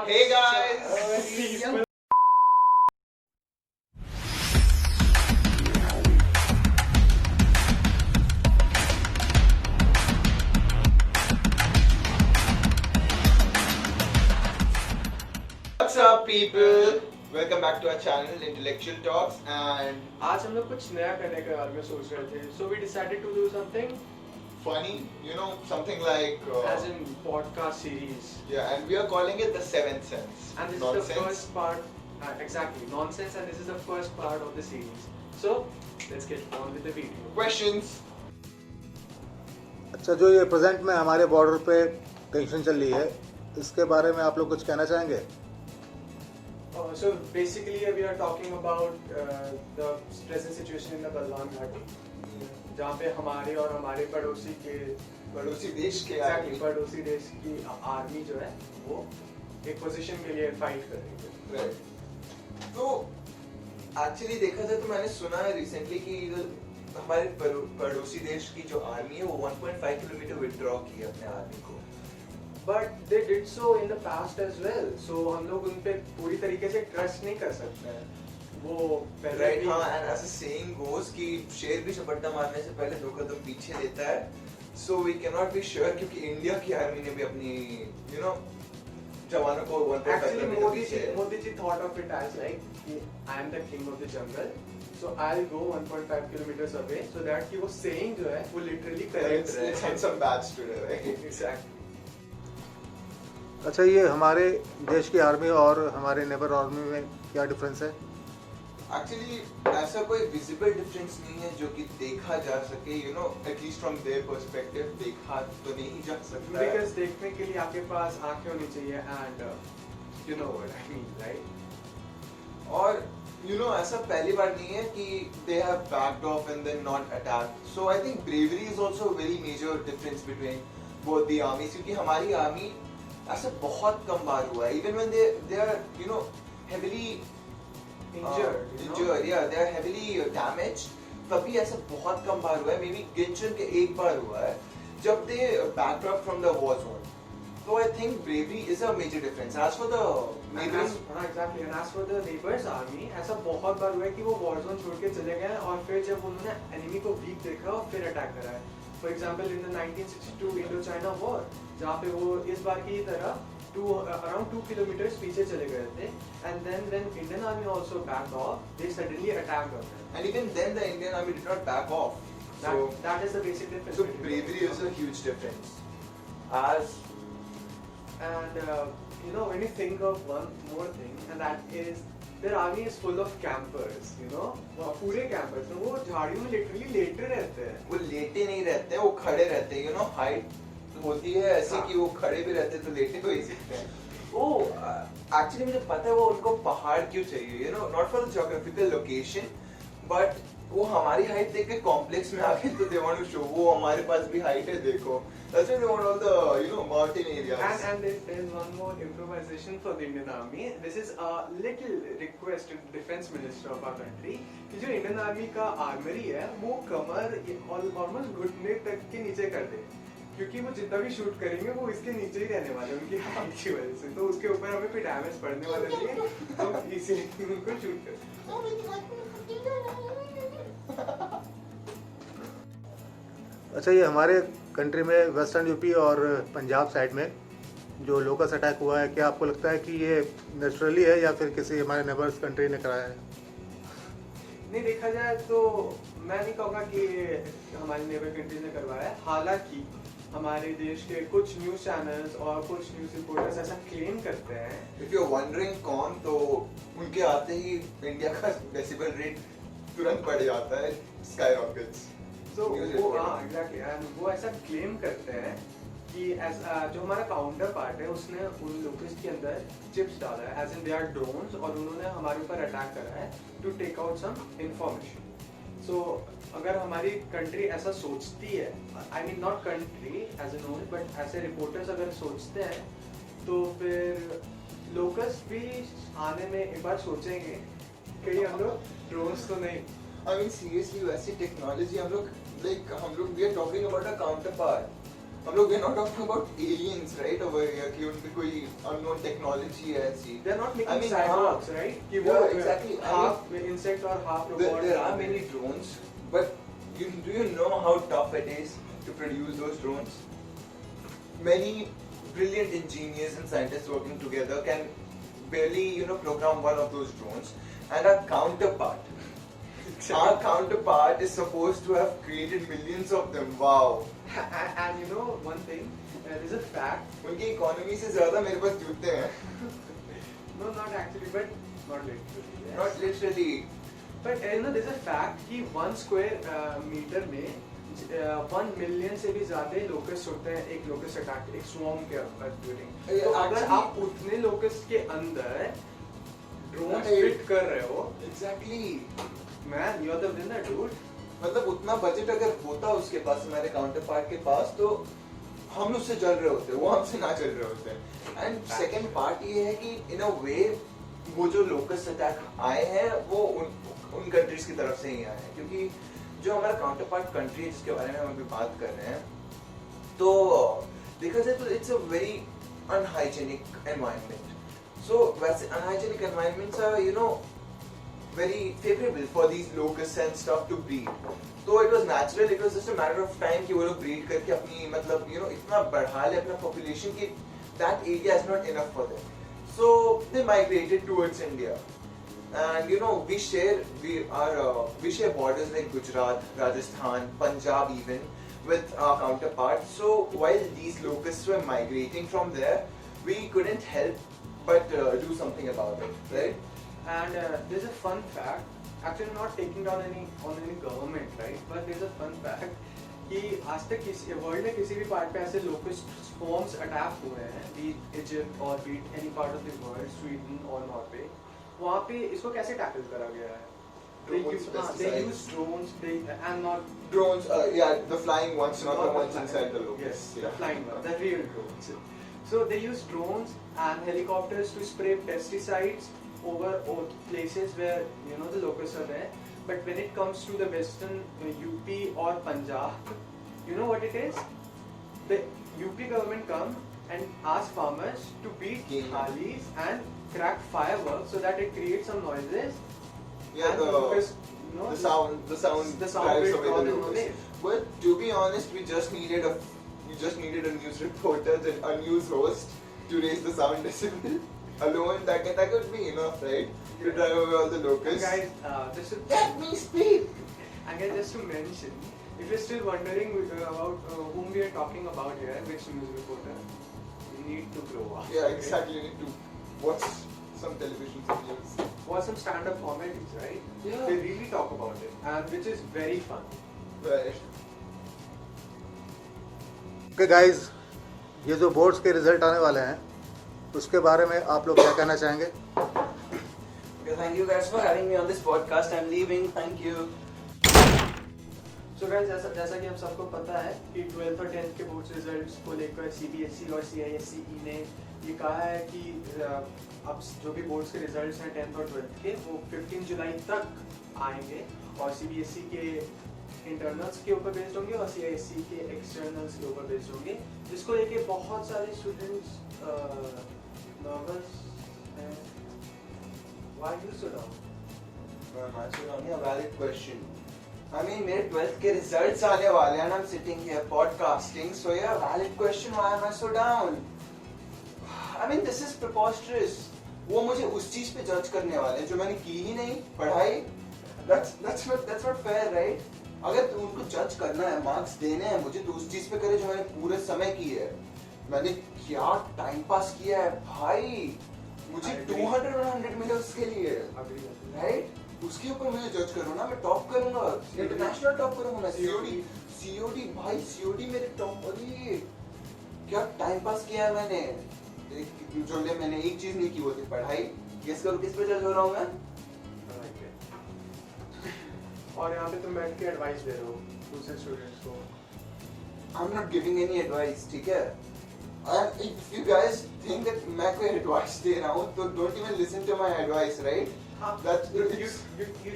Hey guys! What's up people? Welcome back to our channel Intellectual Talks and आज हम लोग कुछ नया करने के बारे में सोच रहे थे. So we decided to do something funny, you know, something like as in podcast series. yeah, and we are calling it the Seventh Sense. And this Nonsense. is the first part. Exactly, nonsense, and this is the first part of the series. So let's get on with the video. Questions. अच्छा, जो ये present में हमारे border पे tension चल रही है, इसके बारे में आप लोग कुछ कहना चाहेंगे? So basically we are talking about the present situation in the Galwan Ghati, जहाँ पे हमारे और हमारे पड़ोसी देश के exactly पड़ोसी देश की आर्मी जो है वो एक पोजीशन के लिए फाइट कर रही है. Right. तो एक्चुअली देखा जाए तो मैंने सुना है रिसेंटली कि हमारे पड़ोसी देश की जो आर्मी है वो 1.5 किलोमीटर विथड्रॉ की है अपने आर्मी को. But they did so in the past as well. So हम लोग उन पे पूरी तरीके से ट्रस्ट नहीं कर सकते हैं. वो पहले राइट. भी हाँ, एंड एज अ सेइंग गोस कि शेर भी झपट्टा मारने से पहले 2 कदम पीछे लेता है. So we can not be sure क्योंकि इंडिया की आर्मी ने भी अपनी यू नो जवानों को 1.5 actually kilometre Modi ji thought of it as like I am the king of the jungle. So I'll go 1.5 kilometers away so that कि वो saying जो है वो literally correct रहे. It's on some badge today, right? Exactly. अच्छा, ये हमारे देश की आर्मी और हमारे नेबर आर्मी में क्या डिफरेंस है? एक्चुअली ऐसा कोई विजिबल डिफरेंस नहीं है जो कि देखा जा सके, you know, at least from their perspective देखा तो नहीं जा सकता है. Because देखने के लिए आपके पास आंखें होनी चाहिए and you know what I mean, right? और यू नो ऐसा पहली बार नहीं है कि they have backed off and then not attack. So I think bravery is also very major difference between both the armies क्योंकि हमारी आर्मी ऐसा बहुत कम बार हुआ है. Even when they are you know heavily injured, yeah, they are heavily damaged. तभी ऐसा बहुत कम बार हुआ है. मे बी गिनचन के एक बार हुआ है जब they backed up from the war zone. So I think bravery is a major difference. As for the neighbors, exactly, and as for the neighbors army, ऐसा बहुत बार हुआ है कि वो war zone छोड़ के चले गए और फिर जब उन्होंने enemy को weak देखा और फिर अटैक करा है. For example, in the 1962 Indo-China war, जहाँ पे वो इस बार की तरह around 2 kilometers पीछे चले गए थे, and then when Indian army also backed off, they suddenly attacked on them. and even then the Indian army did not back off. That is the basic difference. So between bravery both. is a huge difference. As And you know, when you think of one more thing, and that is their army is full of campers, you know, वो पूरे campers, तो वो झाड़ियों में literally लेटे रहते हैं. वो लेटे नहीं रहते हैं, वो खड़े रहते हैं. यू नो हाइट होती है ऐसी कि वो खड़े भी रहते हैं तो लेटे तो ही सकते हैं. वो एक्चुअली मुझे पता है वो उनको पहाड़ क्यों चाहिए, you know, not for the geographical location but वो हमारी हाइट देख के कॉम्प्लेक्स में आके तो दे वांट टू शो वो हमारे पास भी हाइट है देखो. That's why they want all the you know mountain areas. And there is one more improvisation for the Indian army. This is a little request to the defense minister of our country कि जो Indian army का armory है वो कमर almost घुटने तक के नीचे कर दे, क्योंकि वो जितना भी शूट करेंगे वो इसके नीचे ही रहने वाले हैं उनकी हाइट की वजह से. तो उसके ऊपर हमें कोई डैमेज पड़ने वाला नहीं है, हम इसीलिए उनको शूट करते हैं. अच्छा, ये हमारे कंट्री में वेस्टर्न यूपी और पंजाब साइड में जो लोकस अटैक हुआ है, क्या आपको लगता है कि ये नेचुरली है या फिर किसी हमारे नेबर्स कंट्री ने कराया है? नहीं, देखा जाए तो मैं नहीं कहूँगा कि हमारी नेबर कंट्रीज ने करवाया है. हालांकि हमारे देश के कुछ न्यूज चैनल्स और कुछ न्यूज रिपोर्टर्स ऐसा क्लेम करते हैं. इफ यू आर वंडरिंग कौन, तो उनके आते ही इंडिया का डेसिबल रेट तुरंत बढ़ जाता है, स्काई रॉकेट्स. तो वो एग्जैक्टली, एंड वो ऐसा क्लेम करते हैं कि जो हमारा काउंटर पार्ट है उसने उन लोकेस्ट के अंदर चिप्स डाला है, as in they are drones, और उन्होंने हमारे ऊपर अटैक करा है to take out some information. So अगर हमारी कंट्री ऐसा सोचती है, I mean not country as a whole but ऐसे रिपोर्टर्स अगर सोचते हैं तो फिर लोकस भी आने में एक बार सोचेंगे कहीं हम लोग ड्रोन्स तो नहीं. I mean seriously वैसी टेक्नोलॉजी हम लोग we are talking about a counterpart हम लोग we're not talking about aliens, right? over here कि उनकी कोई unknown technology है ऐसी. They're not making I mean, cyborgs, right? कि Yeah, वो exactly. half insect और half robot. There are many drones, but do you know how tough it is to produce those drones? Many brilliant engineers and scientists working together can barely, program one of those drones, and our counterpart is supposed to have created millions of them. Wow. And you know one thing, there's a fact. उनकी economy से ज़्यादा मेरे पास जूते हैं. No, not actually, but not literally. Yes. Not literally. But there's a fact कि 1 square meter में 1 million से भी ज़्यादा लोकस्ट होते हैं एक लोकस्ट अटैक, एक स्वॉर्म के ड्यूरिंग. तो अगर आप उतने लोकस्ट के अंदर ड्रोन फिट कर रहे हो, Exactly. man, you're the winner, dude. मतलब उतना बजट अगर होता उसके पास, हमारे काउंटर पार्ट के पास, तो हम उससे चल रहे होते, वो हमसे ना चल रहे होते. एंड सेकेंड पार्ट ये है कि इन अ वे वो जो लोकस्ट अटैक आए हैं वो उन कंट्रीज की तरफ से ही आए हैं, क्योंकि जो हमारा काउंटर पार्ट कंट्री है जिसके बारे में हम अभी बात कर रहे हैं, तो देखा जाए तो it's a very unhygienic environment. So वैसे unhygienic environments are very favorable for these locusts and stuff to breed. So it was natural, it was just a matter of time कि वो लोग breed करके अपनी मतलब इतना बढ़ा ले अपना population कि that area is not enough for them. So they migrated towards India, and we share borders like Gujarat, Rajasthan, Punjab even with our counterparts. So while these locusts were migrating from there, we couldn't help but do something about it, right? And there's a fun fact, actually not taking down any government, right? But there's a fun fact कि आज तक किसी world में किसी भी part पे ऐसे locust स्वर्म्स attack हुए हैं, be it Egypt or be it any part of the world, Sweden or Norway, वहाँ पे इसको कैसे टैकल करा गया है? They use drones, and not drones. The flying ones, not the ones inside the locust. Yes, the flying ones, the real drones. So they use drones and helicopters to spray pesticides over places where the locusts are there. But when it comes to the western UP or Punjab, you know what it is? The UP government come and ask farmers to beat thalis and crack fireworks so that it creates some noises. Yeah, the sound drives away the locusts. But to be honest, we just needed a news reporter, a news host to raise the sound decibel. Alone, that could be enough, right? To drive away all the locusts. And guys, let me speak. And guys, just to mention, if you're still wondering about whom we are talking about here, which news reporter, you need to grow up. Yeah, exactly. You need to watch some television news. Watch some stand-up comedies, right? Yeah. They really talk about it, and which is very fun. Right. Okay, guys, ये जो boards के result आने वाले हैं उसके बारे में आप लोग क्या कहना चाहेंगे? Okay, thank you guys for having me on this podcast. I'm leaving. Thank you. So guys, जैसा कि हम सबको पता है कि 12th और 10th के बोर्ड्स रिजल्ट्स को लेकर CBSE और CISE ने ये कहा है कि अब जो भी बोर्ड्स के रिजल्ट्स हैं 10th और 12th के वो 15 जुलाई तक आएंगे, और CBSE के इंटरनल्स के ऊपर बेस्ड होंगे और CISE के एक्सटर्नल्स के ऊपर बेस्ड होंगे, जिसको लेके बहुत सारे स्टूडेंट्स नर्वस हैं. Why are you so down? Answer only a valid question. I mean, मेरे 12th के results आने वाले हैं and I'm sitting here podcasting, so yeah, valid question. Why am I so down? I mean, this is preposterous. वो मुझे उस चीज पे जज करने वाले हैं जो मैंने की ही नहीं पढ़ाई. That's not fair, right? अगर उनको जज करना है, मार्क्स देने हैं मुझे, तो उस चीज पे करे जो मैंने पूरे समय की है. मैंने क्या टाइम पास किया है भाई, मुझे 200 और 100 मिले उसके लिए, राइट? उसके ऊपर मुझे जज करो ना, मैं टॉप करूंगा, इंटरनेशनल टॉप करूंगा मैं. COD भाई, COD मेरे टॉप. अरे क्या टाइम पास किया है मैंने. जो मैंने एक चीज नहीं की वो थी पढ़ाई. गेस करो किस पे जज हो रहा हूँ मैं? और यहाँ पे तुम बैठ के एडवाइस दे रहे हो दूसरे स्टूडेंट्स को. I'm not giving any advice, ठीक है? And if you guys think that मैं कोई advice दे रहा हूँ, तो don't even listen to my advice, right? You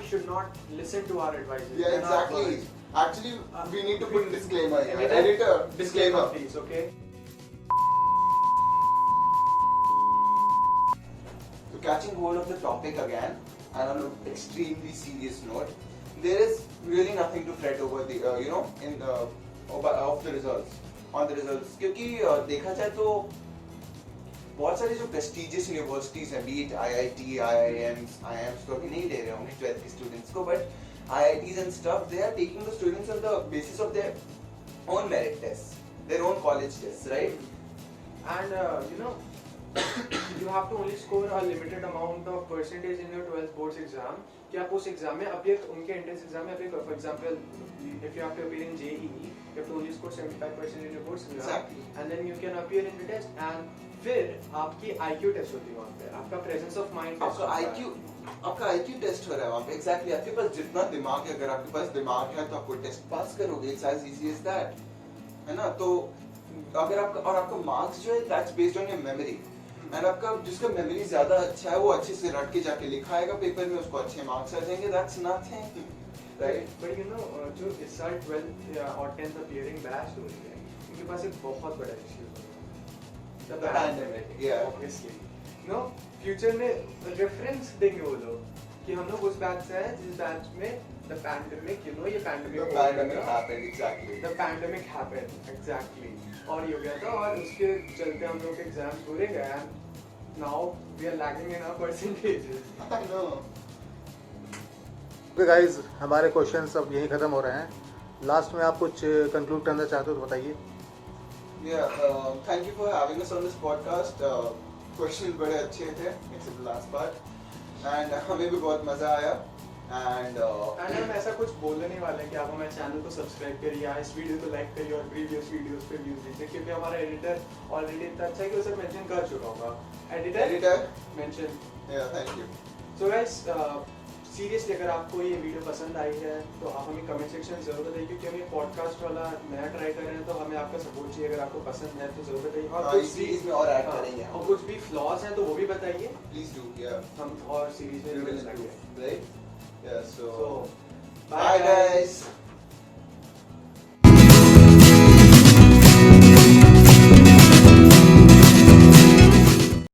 should not listen to our advice. Yeah, exactly. Actually, we need to put disclaimer here. Editor, disclaimer. Please, okay. So catching hold of the topic again, and on an extremely serious note, there is really nothing to fret over the in the of the results, on the results, क्योंकि देखा जाए तो बहुत सारे जो prestigious universities हैं, be it IIT, IIMs तो अभी नहीं ले रहे होंगे 12th के students को, but IITs and stuff, they are taking the students on the basis of their own merit tests, their own college tests, right? And you have to only score a limited amount of percentage in your 12th boards exam. कि आप उस exam में appear, उनके entrance exam में appear, for example, if you have to appear in JEE, you have to only score 75% in your boards exam, Exactly. and then you can appear in the test, and फिर आपकी IQ test होती है वहाँ पे, आपका presence of mind test होता है. आपका IQ टेस्ट हो रहा है वहाँ पे. एग्जैक्टली आपके पास जितना दिमाग है, अगर आपके पास दिमाग है तो आपको टेस्ट पास करोगे. It's as easy as that, है ना? तो अगर आपका मार्क्स जो है that's based on your memory, and आपका जिसका मेमोरी ज्यादा अच्छा है वो अच्छे से रट के जाके लिखाएगा पेपर में, उसको अच्छे मार्क्स आ जाएंगे. That's nothing, right? बट जो इस साल 12th और 10th अपीयरिंग बैच हो रही है, उनके पास एक बहुत बड़ा इश्यू है, The pandemic, yeah. Obviously. No, future में रेफरेंस देंगे वो लोग कि हम लोग उस बैच से हैं जिस बैच में the pandemic, ये pandemic happened, exactly. The pandemic happened, exactly. और ये हो गया था, और उसके चलते हम लोग के एग्जाम्स पूरे गए, and now we are lagging in our percentages. I know. Okay guys, हमारे क्वेश्चंस अब यहीं ख़त्म हो रहे हैं. लास्ट में आप कुछ कंक्लूड करना चाहते हो तो बताइए. Yeah, thank you for having us on this podcast. Questions बड़े अच्छे थे, except the last part, and हमें भी बहुत मजा आया. And हम ऐसा कुछ बोलने वाले हैं कि आप हमारे चैनल को सब्सक्राइब करिए या इस वीडियो को लाइक करिए और प्रीवियस वीडियोस पे व्यूज दीजिए, क्योंकि हमारा एडिटर ऑलरेडी इतना अच्छा है कि उसे मेंशन कर चुका होगा. Editor mention. Yeah, thank you. So guys, seriously अगर आपको ये वीडियो पसंद आई है तो आप हमें कमेंट सेक्शन में जरूर बताइए, क्योंकि हम ये पॉडकास्ट वाला नया ट्राई कर रहे हैं, तो हमें आपका सपोर्ट चाहिए. अगर आपको पसंद है तो जरूर बताइए, और कुछ सीरीज में और ऐड करेंगे, और कुछ भी फ्लॉज हैं तो वो भी बताइए. Please do, yeah. हम और सीरीज में Right? Yeah, so So, bye guys.